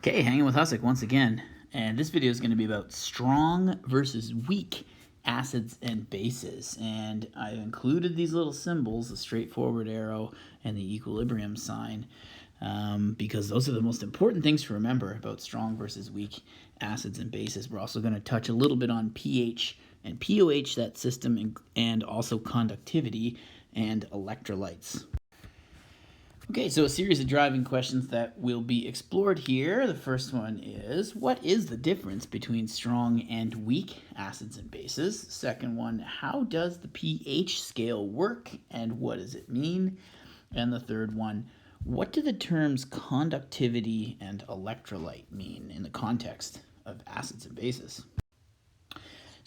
Okay, hanging with Hussick once again, and this video is going to be about strong versus weak acids and bases, and I've included these little symbols, the straightforward arrow and the equilibrium sign, because those are the most important things to remember about strong versus weak acids and bases. We're also going to touch a little bit on pH and pOH, that system, and also conductivity and electrolytes. Okay, so a series of driving questions that will be explored here. The first one is, what is the difference between strong and weak acids and bases? Second one, how does the pH scale work and what does it mean? And the third one, what do the terms conductivity and electrolyte mean in the context of acids and bases?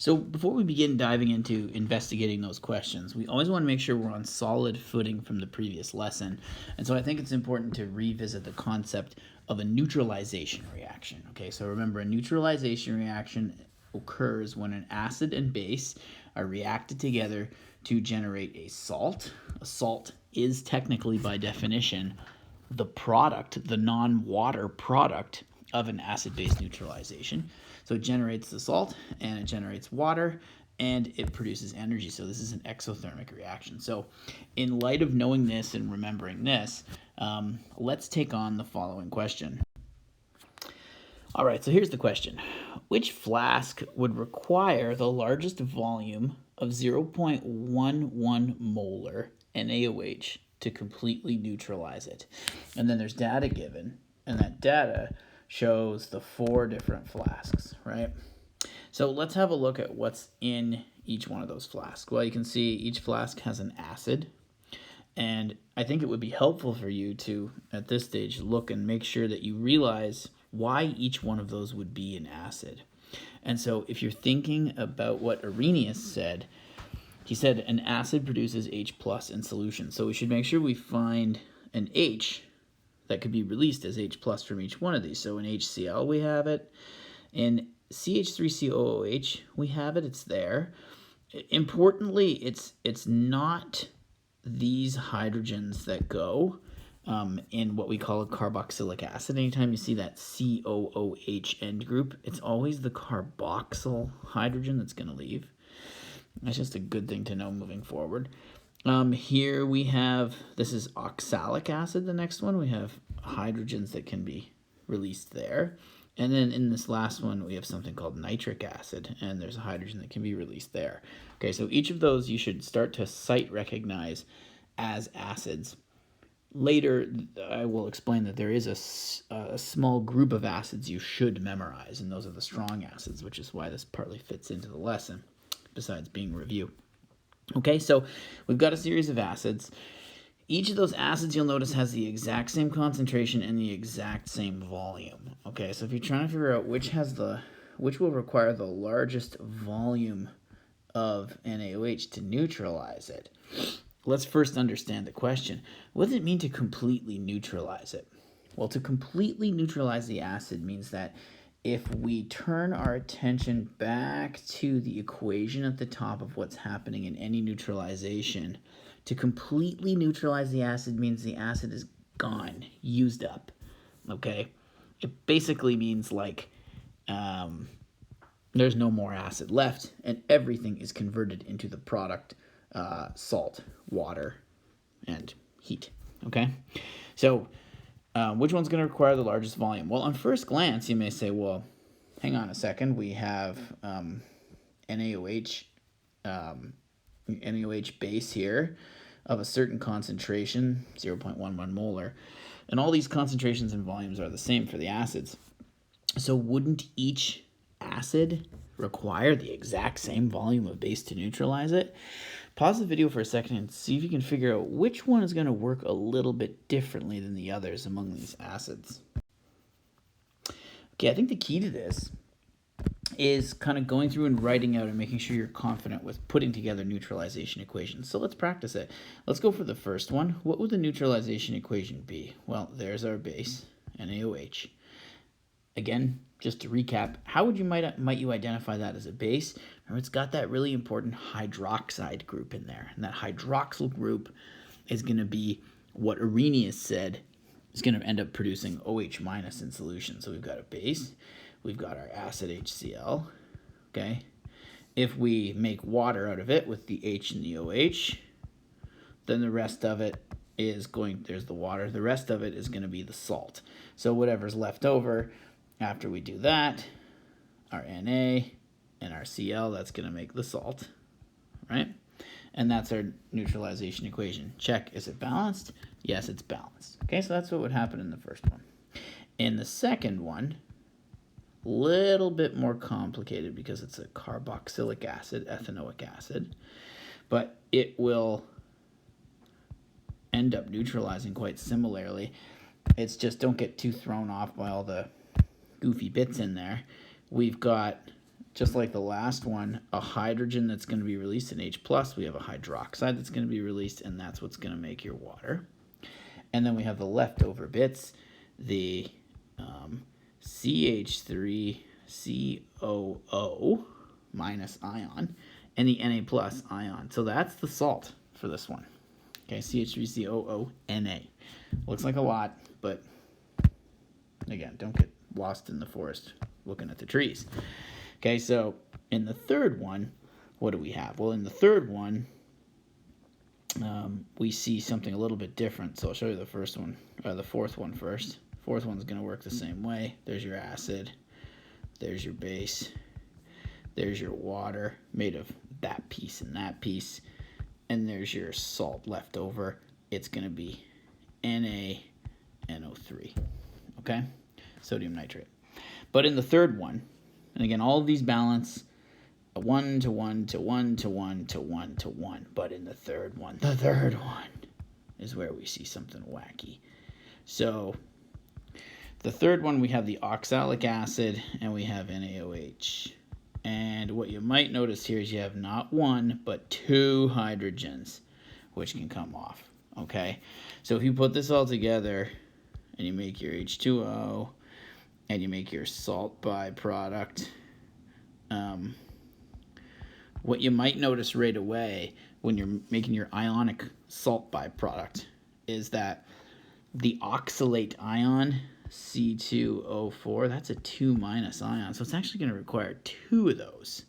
So before we begin diving into investigating those questions, we always want to make sure we're on solid footing from the previous lesson. And so I think it's important to revisit the concept of a neutralization reaction. Okay, so remember, a neutralization reaction occurs when an acid and base are reacted together to generate a salt. A salt is technically, by definition, the product, the non-water product of an acid-base neutralization. So it generates the salt and it generates water and it produces energy. So this is an exothermic reaction. So in light of knowing this and remembering this, let's take on the following question. All right, so here's the question. Which flask would require the largest volume of 0.11 molar NaOH to completely neutralize it? And then there's data given, and that data shows the 4 different flasks, right? So let's have a look at what's in each one of those flasks. Well, you can see each flask has an acid, and I think it would be helpful for you to, at this stage, look and make sure that you realize why each one of those would be an acid. And so if you're thinking about what Arrhenius said, he said an acid produces H plus in solution. So we should make sure we find an H that could be released as H plus from each one of these. So in HCl we have it, in CH3COOH we have it, it's there. Importantly, it's not these hydrogens that go in what we call a carboxylic acid. Anytime you see that COOH end group, it's always the carboxyl hydrogen that's going to leave. That's just a good thing to know moving forward. Here we have, this is oxalic acid, the next one. We have hydrogens that can be released there. And then in this last one, we have something called nitric acid, and there's a hydrogen that can be released there. Okay, so each of those you should start to sight recognize as acids. Later, I will explain that there is a small group of acids you should memorize, and those are the strong acids, which is why this partly fits into the lesson, besides being review. Okay, so we've got a series of acids. Each of those acids, you'll notice, has the exact same concentration and the exact same volume. Okay, so if you're trying to figure out which will require the largest volume of NaOH to neutralize it, let's first understand the question. What does it mean to completely neutralize it? Well, to completely neutralize the acid means that if we turn our attention back to the equation at the top of what's happening in any neutralization, to completely neutralize the acid means the acid is gone, used up, okay? It basically means like there's no more acid left and everything is converted into the product salt, water, and heat, okay? So which one's going to require the largest volume? Well, on first glance, you may say, well, hang on a second. We have NaOH base here of a certain concentration, 0.11 molar, and all these concentrations and volumes are the same for the acids. So wouldn't each acid require the exact same volume of base to neutralize it? Pause the video for a second and see if you can figure out which one is going to work a little bit differently than the others among these acids. Okay, I think the key to this is kind of going through and writing out and making sure you're confident with putting together neutralization equations. So let's practice it. Let's go for the first one. What would the neutralization equation be? Well, there's our base, NaOH. Again, just to recap, how would might you identify that as a base? Remember, it's got that really important hydroxide group in there, and that hydroxyl group is going to be what Arrhenius said is going to end up producing OH minus in solution. So we've got a base, we've got our acid HCl, okay? If we make water out of it with the H and the OH, then the rest of it is going, there's the water, the rest of it is going to be the salt. So whatever's left over after we do that, our Na and our Cl, that's going to make the salt, right? And that's our neutralization equation. Check, is it balanced? Yes, it's balanced. Okay, so that's what would happen in the first one. In the second one, little bit more complicated because it's a carboxylic acid, ethanoic acid, but it will end up neutralizing quite similarly. It's just don't get too thrown off by all the goofy bits in there. We've got, just like the last one, a hydrogen that's going to be released in H+. We have a hydroxide that's going to be released, and that's what's going to make your water. And then we have the leftover bits, the CH3COO minus ion and the Na+ ion. So that's the salt for this one. Okay, CH3COO Na. Looks like a lot, but again, don't get lost in the forest looking at the trees. Okay, so in the third one, what do we have? Well, in the third one, we see something a little bit different. So I'll show you the first one, or the fourth one first. Fourth one's going to work the same way. There's your acid. There's your base. There's your water made of that piece and that piece. And there's your salt left over. It's going to be NaNO3. Okay? Sodium nitrate. But in the third one, and again, all of these balance 1 to 1 to 1 to 1 to 1 to 1. But in the third one is where we see something wacky. So the third one, we have the oxalic acid and we have NaOH. And what you might notice here is you have not one, but two hydrogens, which can come off. Okay? So if you put this all together and you make your H2O and you make your salt byproduct, what you might notice right away when you're making your ionic salt byproduct is that the oxalate ion, C2O4, that's a 2- ion. So it's actually going to require two of those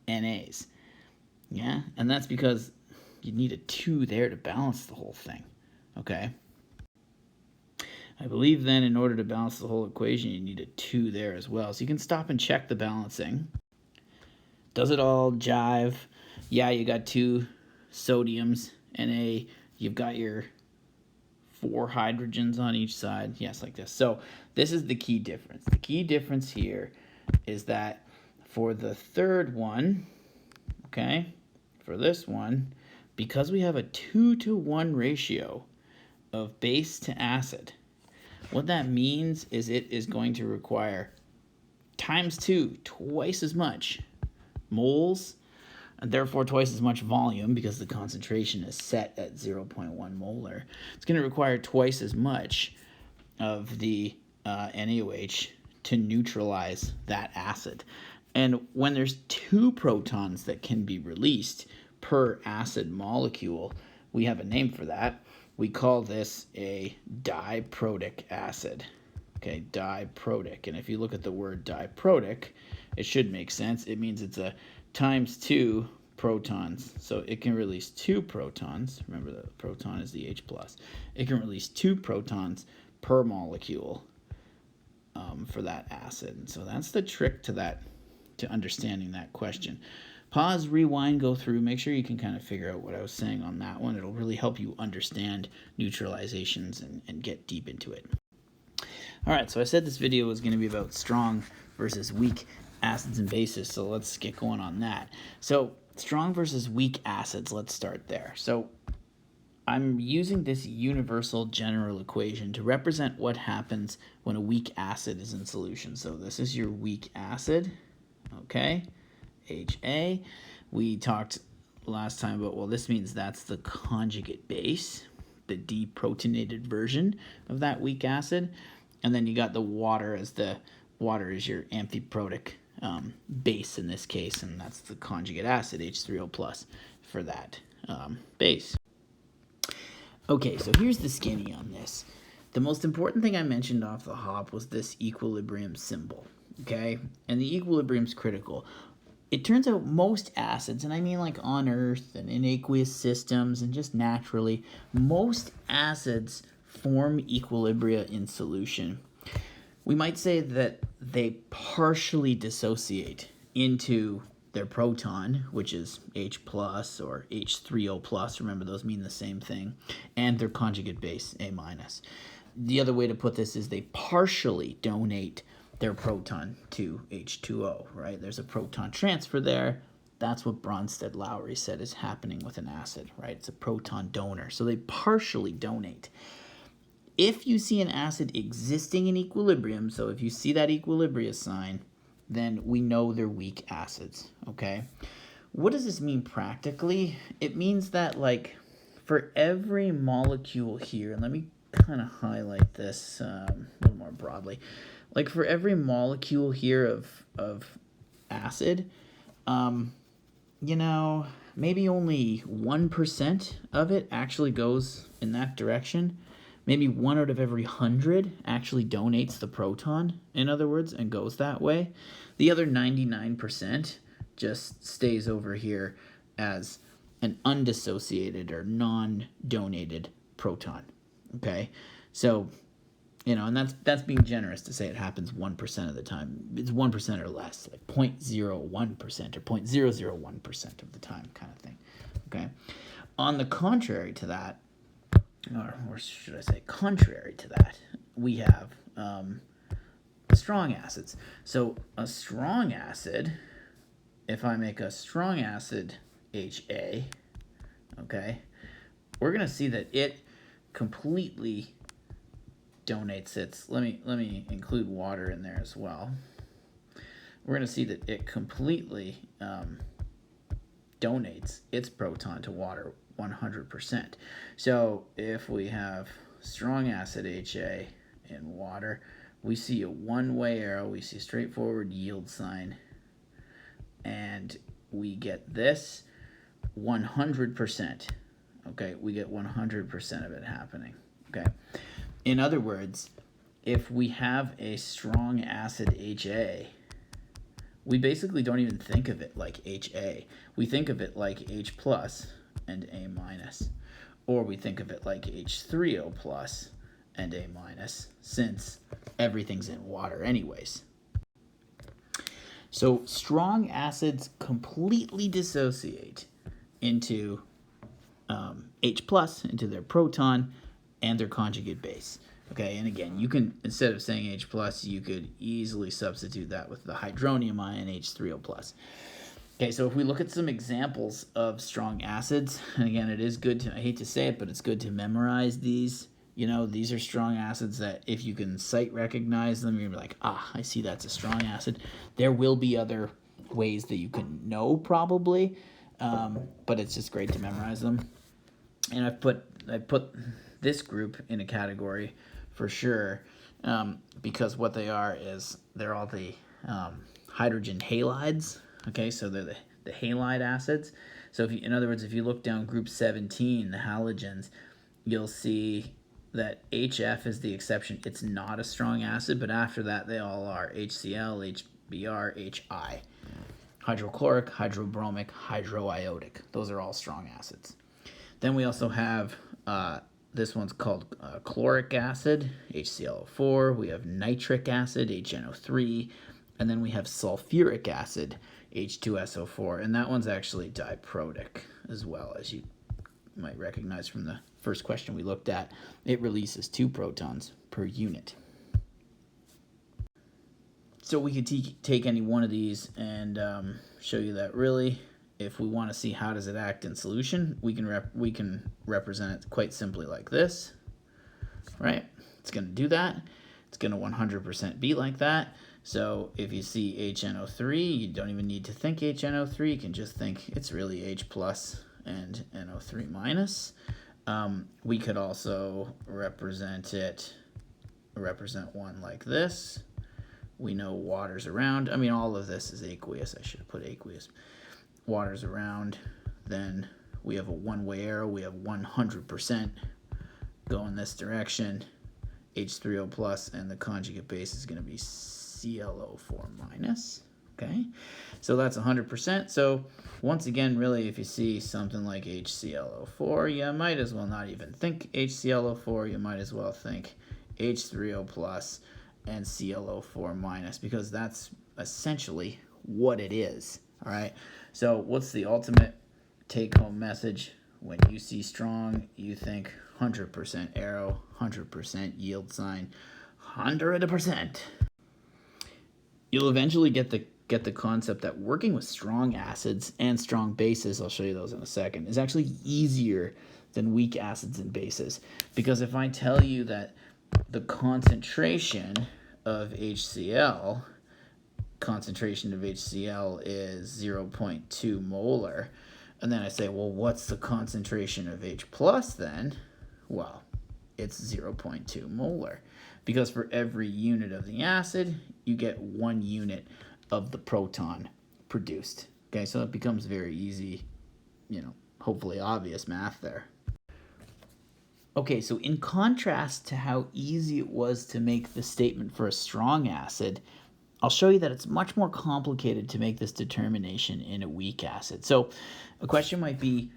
NAs. Yeah? And that's because you need a 2 there to balance the whole thing. Okay? I believe then in order to balance the whole equation, you need a 2 there as well. So you can stop and check the balancing. Does it all jive? Yeah, you got 2 sodiums, Na. You've got your 4 hydrogens on each side. Yes, like this. So this is the key difference. The key difference here is that for the third one, okay, for this one, because we have a 2-to-1 ratio of base to acid, what that means is it is going to require times 2, twice as much moles, and therefore twice as much volume because the concentration is set at 0.1 molar. It's going to require twice as much of the NaOH to neutralize that acid. And when there's 2 protons that can be released per acid molecule, we have a name for that. We call this a diprotic acid. Okay, diprotic. And if you look at the word diprotic, it should make sense. It means it's a times 2 protons. So it can release 2 protons. Remember, the proton is the H+. It can release 2 protons per molecule for that acid. And so that's the trick to that, to understanding that question. Pause, rewind, go through, make sure you can kind of figure out what I was saying on that one. It'll really help you understand neutralizations and get deep into it. All right, so I said this video was going to be about strong versus weak acids and bases, so let's get going on that. So strong versus weak acids, let's start there. So I'm using this universal general equation to represent what happens when a weak acid is in solution. So this is your weak acid, okay, HA. We talked last time about, well, this means that's the conjugate base, the deprotonated version of that weak acid. And then you got the water as the water is your amphiprotic base in this case, and that's the conjugate acid, H3O+ for that base. Okay, so here's the skinny on this. The most important thing I mentioned off the hop was this equilibrium symbol, okay? And the equilibrium's critical. It turns out most acids, and I mean like on Earth and in aqueous systems and just naturally, most acids form equilibria in solution. We might say that they partially dissociate into their proton, which is H plus or H3O plus, remember those mean the same thing, and their conjugate base, A minus. The other way to put this is they partially donate their proton to H2O, right? There's a proton transfer there. That's what Bronsted-Lowry said is happening with an acid, right? It's a proton donor. So they partially donate. If you see an acid existing in equilibrium, so if you see that equilibria sign, then we know they're weak acids, okay? What does this mean practically? It means that, like, for every molecule here, and let me kind of highlight this a little more broadly. Like, for every molecule here of acid, you know, maybe only 1% of it actually goes in that direction. Maybe 1 out of every 100 actually donates the proton, in other words, and goes that way. The other 99% just stays over here as an undissociated or non-donated proton, okay? So, you know, and that's being generous to say it happens 1% of the time. It's 1% or less, like 0.01% or 0.001% of the time kind of thing, okay? On the contrary to that, or should I say contrary to that, we have strong acids. So a strong acid, if I make a strong acid HA, okay, we're going to see that it completely donates its, let me include water in there as well. We're going to see that it completely donates its proton to water 100%. So if we have strong acid HA in water, we see a one-way arrow, we see a straightforward yield sign, and we get this 100%. Okay, we get 100% of it happening. Okay, in other words, if we have a strong acid HA, we basically don't even think of it like HA. We think of it like H plus and A minus, or we think of it like H3O plus and A minus, since everything's in water anyways. So strong acids completely dissociate into H plus, into their proton and their conjugate base. Okay, and again, you can, instead of saying H plus, you could easily substitute that with the hydronium ion H3O plus. Okay, so if we look at some examples of strong acids, and again, it is good to, I hate to say it, but it's good to memorize these. You know, these are strong acids that if you can sight recognize them, you're like, ah, I see that's a strong acid. There will be other ways that you can know probably, but it's just great to memorize them. And I put this group in a category for sure, because what they are is they're all the hydrogen halides. Okay, so they're the halide acids. So if you, in other words, if you look down group 17, the halogens, you'll see that HF is the exception. It's not a strong acid, but after that they all are HCl, HBr, HI. Hydrochloric, hydrobromic, hydroiodic. Those are all strong acids. Then we also have, this one's called chloric acid, HClO4. We have nitric acid, HNO3. And then we have sulfuric acid, H2SO4. And that one's actually diprotic as well, as you might recognize from the first question we looked at. It releases 2 protons per unit. So we could take any one of these and show you that really, if we want to see how does it act in solution, we can represent it quite simply like this, right? It's going to do that. It's going to 100% be like that. So if you see HNO3, you don't even need to think HNO3. You can just think it's really H plus and NO3 minus. We could also represent one like this. We know water's around. I mean, all of this is aqueous. I should have put aqueous. Water's around. Then we have a one-way arrow. We have 100% go in this direction. H3O plus, and the conjugate base is going to be ClO4 minus. Okay, so that's 100%. So once again, really, if you see something like HClO4, you might as well not even think HClO4. You might as well think H3O plus and ClO4 minus, because that's essentially what it is. All right, so what's the ultimate take-home message? When you see strong, you think 100% arrow, 100% yield sign, 100%. You'll eventually get the concept that working with strong acids and strong bases, I'll show you those in a second, is actually easier than weak acids and bases. Because if I tell you that the concentration of HCl is 0.2 molar, and then I say, well, what's the concentration of H plus then? Well, it's 0.2 molar. Because for every unit of the acid, you get 1 unit of the proton produced. Okay, so it becomes very easy, hopefully obvious math there. Okay, so in contrast to how easy it was to make the statement for a strong acid, I'll show you that it's much more complicated to make this determination in a weak acid. So a question might be,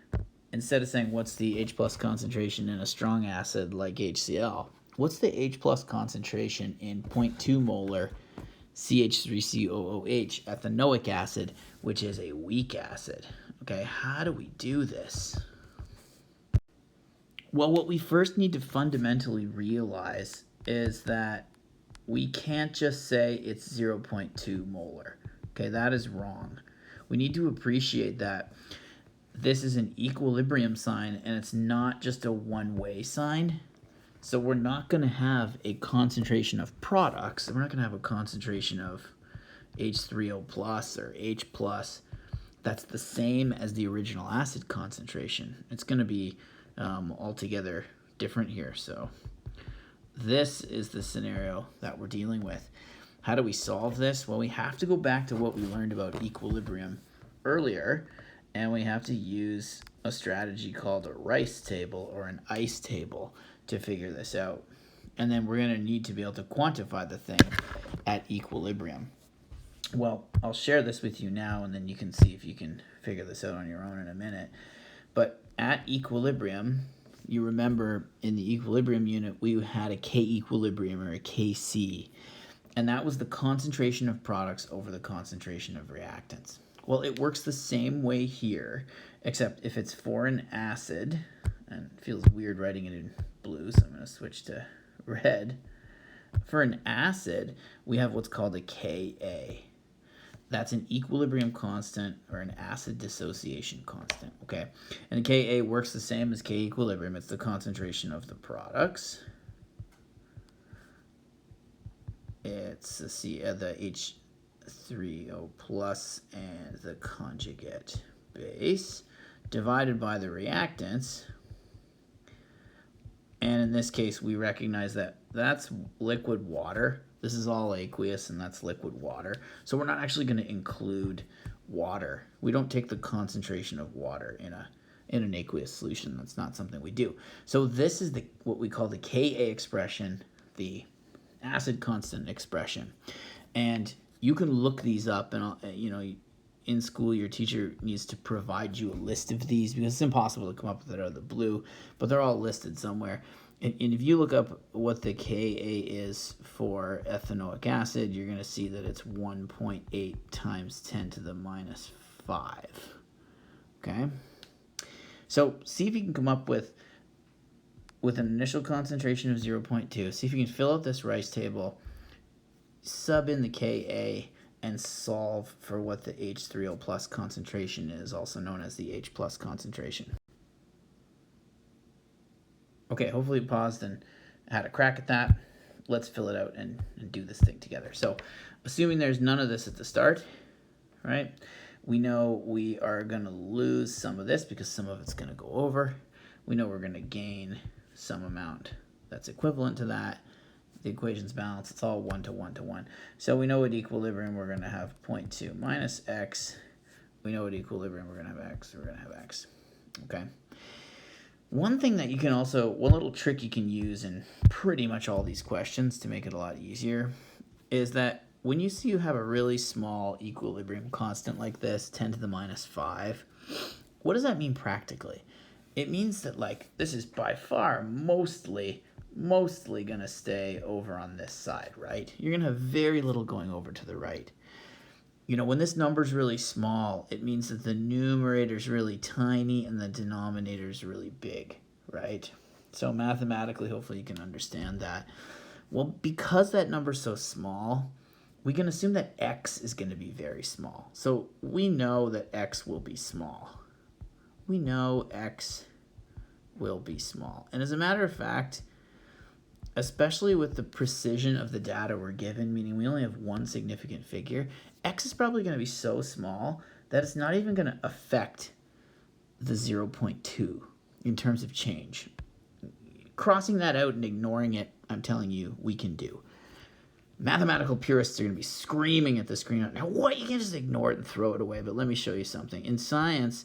instead of saying what's the H plus concentration in a strong acid like HCl, what's the H plus concentration in 0.2 molar CH3COOH ethanoic acid, which is a weak acid? Okay, how do we do this? Well, what we first need to fundamentally realize is that we can't just say it's 0.2 molar. Okay, that is wrong. We need to appreciate that this is an equilibrium sign, and it's not just a one-way sign. So we're not going to have a concentration of products. We're not going to have a concentration of H3O plus or H plus that's the same as the original acid concentration. It's going to be altogether different here. So this is the scenario that we're dealing with. How do we solve this? Well, we have to go back to what we learned about equilibrium earlier, and we have to use a strategy called a Rice table or an ICE table to figure this out. And then we're going to need to be able to quantify the thing at equilibrium. Well, I'll share this with you now, and then you can see if you can figure this out on your own in a minute. But at equilibrium, you remember in the equilibrium unit, we had a K equilibrium or a KC, and that was the concentration of products over the concentration of reactants. Well, it works the same way here, except if it's for an acid, and it feels weird writing it in blue, so I'm going to switch to red. For an acid, we have what's called a Ka. That's an equilibrium constant or an acid dissociation constant, okay? And the Ka works the same as K equilibrium. It's the concentration of the products. It's the H3O plus and the conjugate base divided by the reactants. And in this case, we recognize that that's liquid water. This is all aqueous, and that's liquid water. So we're not actually going to include water. We don't take the concentration of water in an aqueous solution. That's not something we do. So this is what we call the Ka expression, the acid constant expression. And you can look these up, and in school, your teacher needs to provide you a list of these because it's impossible to come up with it out of the blue, but they're all listed somewhere. And if you look up what the Ka is for ethanoic acid, you're going to see that it's 1.8 times 10 to the minus 5. Okay? So see if you can come up with an initial concentration of 0.2. See if you can fill out this Rice table, sub in the Ka, and solve for what the H3O plus concentration is, also known as the H plus concentration. Okay, hopefully you paused and had a crack at that. Let's fill it out and do this thing together. So assuming there's none of this at the start, right, we know we are going to lose some of this because some of it's going to go over. We know we're going to gain some amount that's equivalent to that. The equation's balanced. It's all 1 to 1 to 1. So we know at equilibrium we're going to have 0.2 minus x. We know at equilibrium we're going to have x. We're going to have x. Okay? One thing that you can also, one little trick you can use in pretty much all these questions to make it a lot easier is that when you see you have a really small equilibrium constant like this, 10 to the minus 5, what does that mean practically? It means that, like, this is by far mostly going to stay over on this side, right? You're going to have very little going over to the right. You know, when this number's really small, it means that the numerator's really tiny and the denominator's really big, right? So mathematically, hopefully you can understand that. Well, because that number's so small, we can assume that x is going to be very small. So we know that x will be small. We know x will be small. And as a matter of fact, especially with the precision of the data we're given, meaning we only have one significant figure, x is probably going to be so small that it's not even going to affect the 0.2 in terms of change. Crossing that out and ignoring it, I'm telling you, we can do. Mathematical purists are going to be screaming at the screen, now what, you can't just ignore it and throw it away, but let me show you something. In science,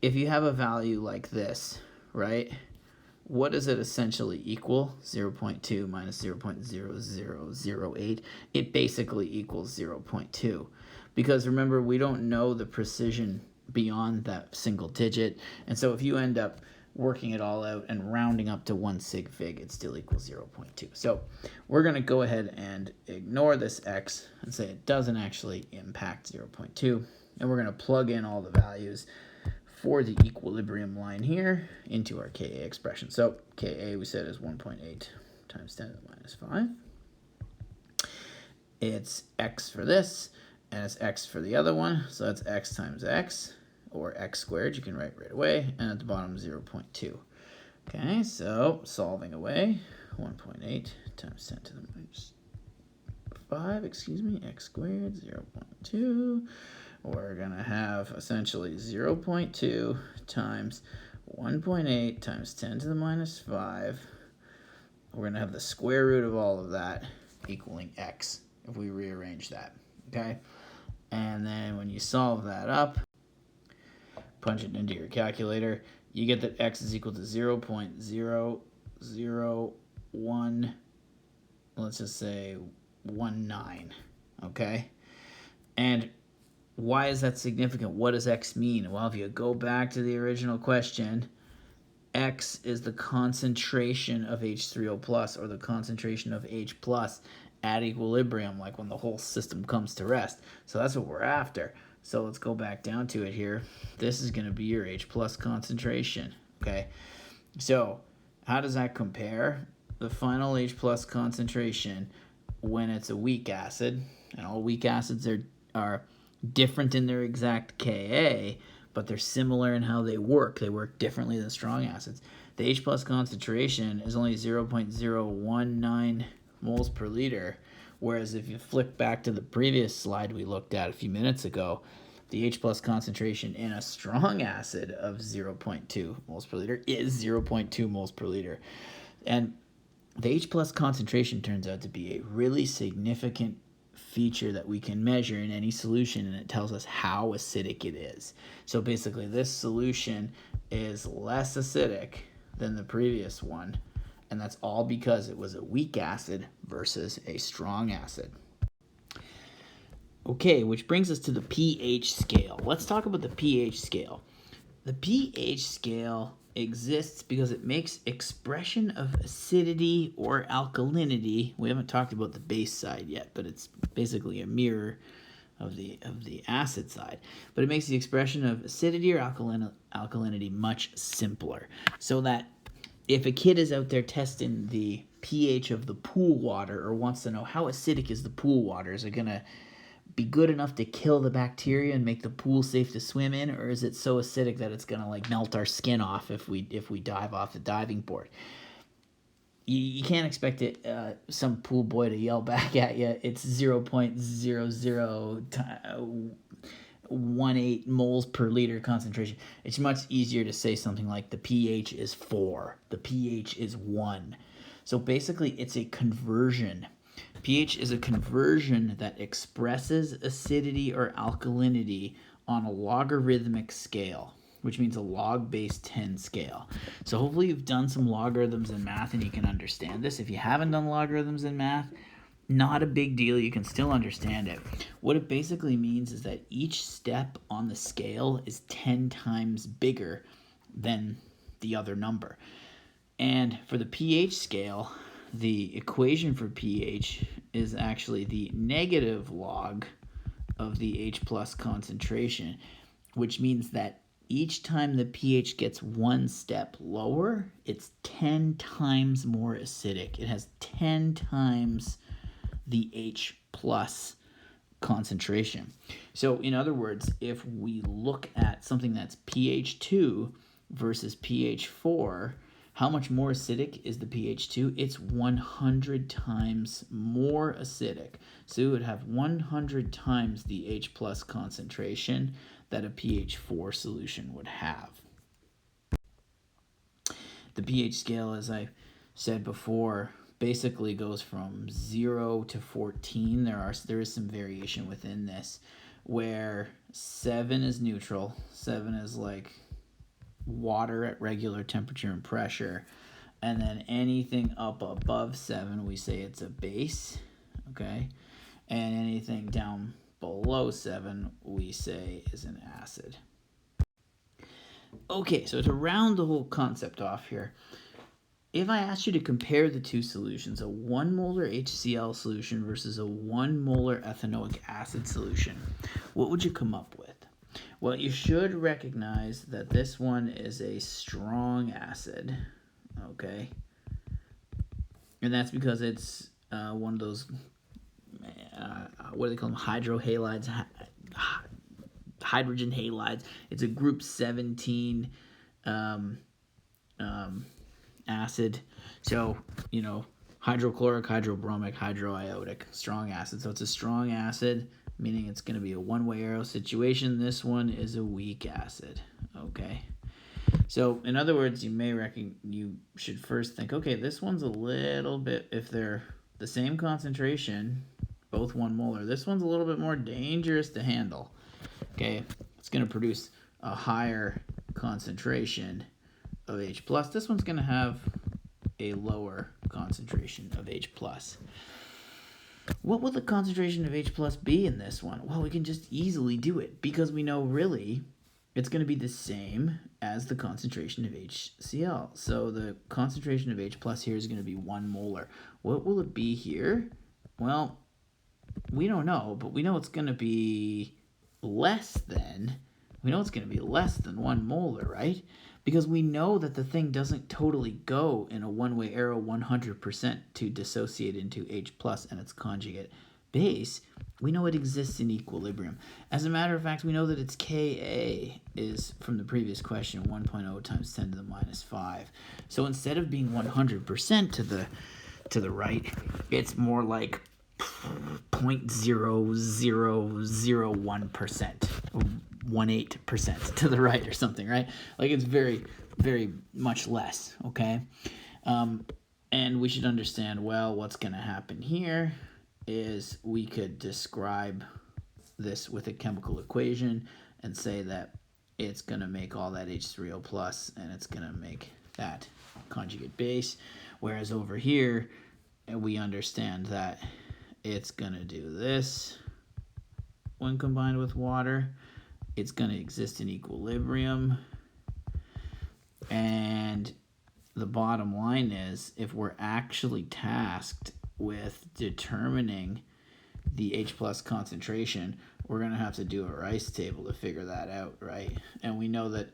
if you have a value like this, right, what does it essentially equal? 0.2 minus 0.0008. It basically equals 0.2. Because remember, we don't know the precision beyond that single digit. And so if you end up working it all out and rounding up to 1 sig fig, it still equals 0.2. So we're going to go ahead and ignore this x and say it doesn't actually impact 0.2. And we're going to plug in all the values for the equilibrium line here into our Ka expression. So Ka we said is 1.8 times 10 to the minus 5. It's x for this, and it's x for the other one. So that's x times x, or x squared, you can write right away. And at the bottom, 0.2. Okay, so solving away, 1.8 times 10 to the minus 5, x squared, 0.2. We're going to have essentially 0.2 times 1.8 times 10 to the minus 5. We're going to have the square root of all of that equaling x if we rearrange that, okay? And then when you solve that up, punch it into your calculator, you get that x is equal to 0.001, let's just say 19, okay? And why is that significant? What does x mean? Well, if you go back to the original question, x is the concentration of H3O plus, or the concentration of H plus at equilibrium, like when the whole system comes to rest. So that's what we're after. So let's go back down to it here. This is going to be your H plus concentration, okay? So how does that compare? The final H plus concentration when it's a weak acid, and all weak acids are different in their exact Ka, but they're similar in how they work. They work differently than strong acids. The H plus concentration is only 0.019 moles per liter, whereas if you flick back to the previous slide we looked at a few minutes ago, the H plus concentration in a strong acid of 0.2 moles per liter is 0.2 moles per liter. And the H plus concentration turns out to be a really significant feature that we can measure in any solution, and it tells us how acidic it is. So basically this solution is less acidic than the previous one, and that's all because it was a weak acid versus a strong acid. Okay, which brings us to the pH scale. Let's talk about the pH scale. The pH scale exists because it makes expression of acidity or alkalinity. We haven't talked about the base side yet, but it's basically a mirror of the acid side. But it makes the expression of acidity or alkalinity much simpler, so that if a kid is out there testing the pH of the pool water, or wants to know how acidic is the pool water, is it going to be good enough to kill the bacteria and make the pool safe to swim in, or is it so acidic that it's going to like melt our skin off if we dive off the diving board? You can't expect some pool boy to yell back at you, it's 0.0018 moles per liter concentration. It's much easier to say something like the pH is 4, the pH is 1. So basically it's a conversion. pH is a conversion that expresses acidity or alkalinity on a logarithmic scale. which means a log base 10 scale. So hopefully you've done some logarithms in math and you can understand this. If you haven't done logarithms in math, not a big deal. You can still understand it. What it basically means is that each step on the scale is 10 times bigger than the other number. And for the pH scale, the equation for pH is actually the negative log of the H plus concentration, which means that each time the pH gets one step lower, it's 10 times more acidic. It has 10 times the H plus concentration. So in other words, if we look at something that's pH 2 versus pH 4, how much more acidic is the pH 2? It's 100 times more acidic. So it would have 100 times the H plus concentration that a pH 4 solution would have. The pH scale, as I said before, basically goes from 0 to 14. There is some variation within this, where 7 is neutral. 7 is like water at regular temperature and pressure, and then anything up above 7 we say it's a base, okay, and anything down below 7 we say is an acid. Okay, so to round the whole concept off here, if I asked you to compare the two solutions, a 1 molar HCl solution versus a 1 molar ethanoic acid solution, what would you come up with? Well, you should recognize that this one is a strong acid, okay? And that's because it's one of those, what do they call them, hydrohalides, hydrogen halides. It's a group 17 acid. So, you know, hydrochloric, hydrobromic, hydroiodic, strong acid. So it's a strong acid, meaning it's going to be a one-way arrow situation. This one is a weak acid, okay? So, in other words, you should first think, okay, this one's a little bit, if they're the same concentration, both 1 molar, this one's a little bit more dangerous to handle, okay? It's going to produce a higher concentration of H+. This one's going to have a lower concentration of H+. What will the concentration of H+ be in this one? Well, we can just easily do it because we know really it's going to be the same as the concentration of HCl. So the concentration of H+ here is going to be 1 molar. What will it be here? Well, we don't know, but we know it's going to be less than 1 molar, right? Because we know that the thing doesn't totally go in a one-way arrow 100% to dissociate into H+ and its conjugate base. We know it exists in equilibrium. As a matter of fact, we know that its Ka is, from the previous question, 1.0 times 10 to the minus 5. So instead of being 100% to the right, it's more like 0.0001%. 18% to the right or something, right? Like it's very, very much less, okay? And we should understand, well, what's going to happen here is we could describe this with a chemical equation and say that it's going to make all that H3O plus and it's going to make that conjugate base, whereas over here we understand that it's going to do this when combined with water. It's going to exist in equilibrium. And the bottom line is, if we're actually tasked with determining the H+ concentration, we're going to have to do a Rice table to figure that out, right? And we know that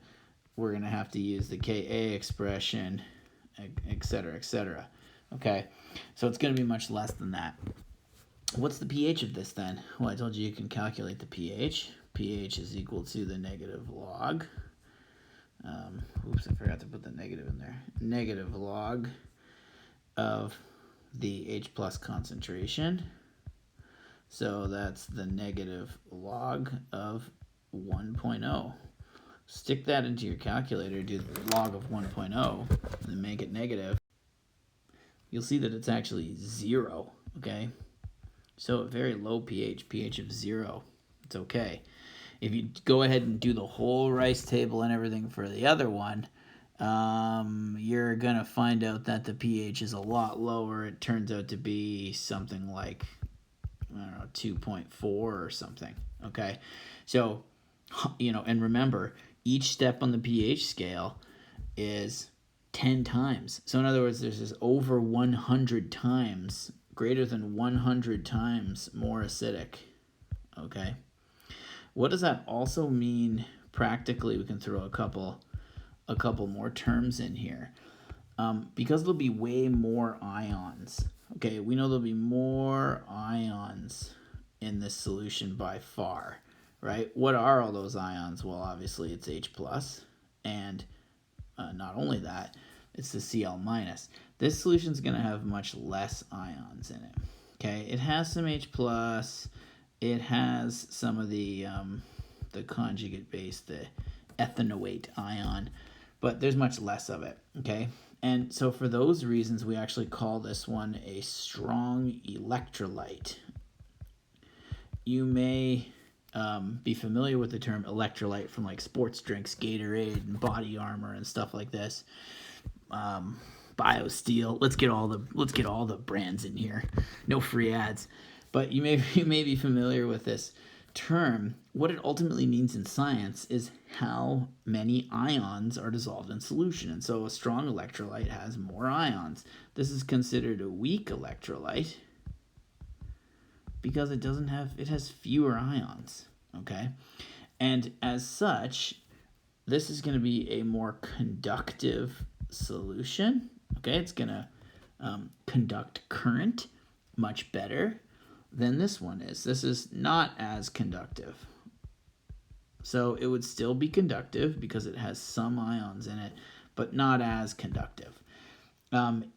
we're going to have to use the Ka expression, et cetera, okay? So it's going to be much less than that. What's the pH of this then? Well, I told you can calculate the pH. pH is equal to the negative log. Oops, I forgot to put the negative in there. Negative log of the H+ concentration. So that's the negative log of 1.0. Stick that into your calculator, do the log of 1.0, and make it negative. You'll see that it's actually 0, okay? So a very low pH, pH of 0, it's okay. If you go ahead and do the whole rice table and everything for the other one, you're going to find out that the pH is a lot lower. It turns out to be something like, I don't know, 2.4 or something, okay? So, and remember, each step on the pH scale is 10 times. So in other words, there's this over 100 times, greater than 100 times more acidic, okay? What does that also mean practically? We can throw a couple more terms in here. Because there'll be way more ions. Okay, we know there'll be more ions in this solution by far, right? What are all those ions? Well, obviously it's H+, and not only that, it's the Cl-. This solution is going to have much less ions in it. Okay, it has some H+, it has some of the conjugate base, the ethanoate ion, but there's much less of it, okay? And so for those reasons, we actually call this one a strong electrolyte. You may be familiar with the term electrolyte from like sports drinks, Gatorade and Body Armor and stuff like this. BioSteel. Let's get all the brands in here. No free ads. But you may be familiar with this term. What it ultimately means in science is how many ions are dissolved in solution. And so a strong electrolyte has more ions. This is considered a weak electrolyte because it has fewer ions, okay? And as such, this is going to be a more conductive solution, okay? It's going to conduct current much better than this one is. This is not as conductive. So it would still be conductive because it has some ions in it, but not as conductive.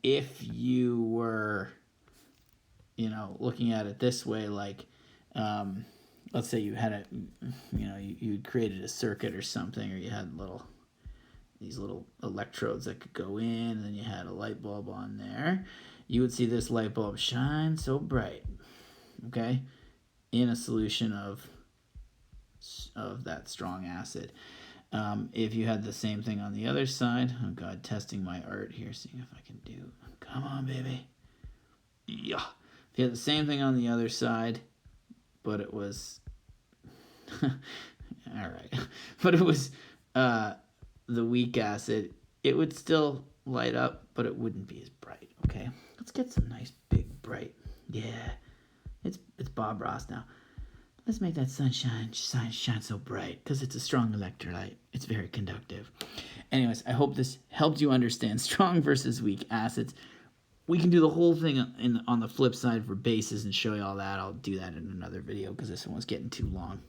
If you were, looking at it this way, like, let's say you had you created a circuit or something, or you had these little electrodes that could go in, and then you had a light bulb on there, you would see this light bulb shine so bright, okay, in a solution of that strong acid. If you had the same thing on the other side, oh God, testing my art here, seeing if I can do, come on, baby. Yeah. If you had the same thing on the other side, but it was, all right, but it was the weak acid, it would still light up, but it wouldn't be as bright, okay? Let's get some nice, big, bright, yeah, it's Bob Ross now. Let's make that sunshine shine so bright, because it's a strong electrolyte. It's very conductive. Anyways, I hope this helped you understand strong versus weak acids. We can do the whole thing on the flip side for bases and show you all that. I'll do that in another video because this one was getting too long.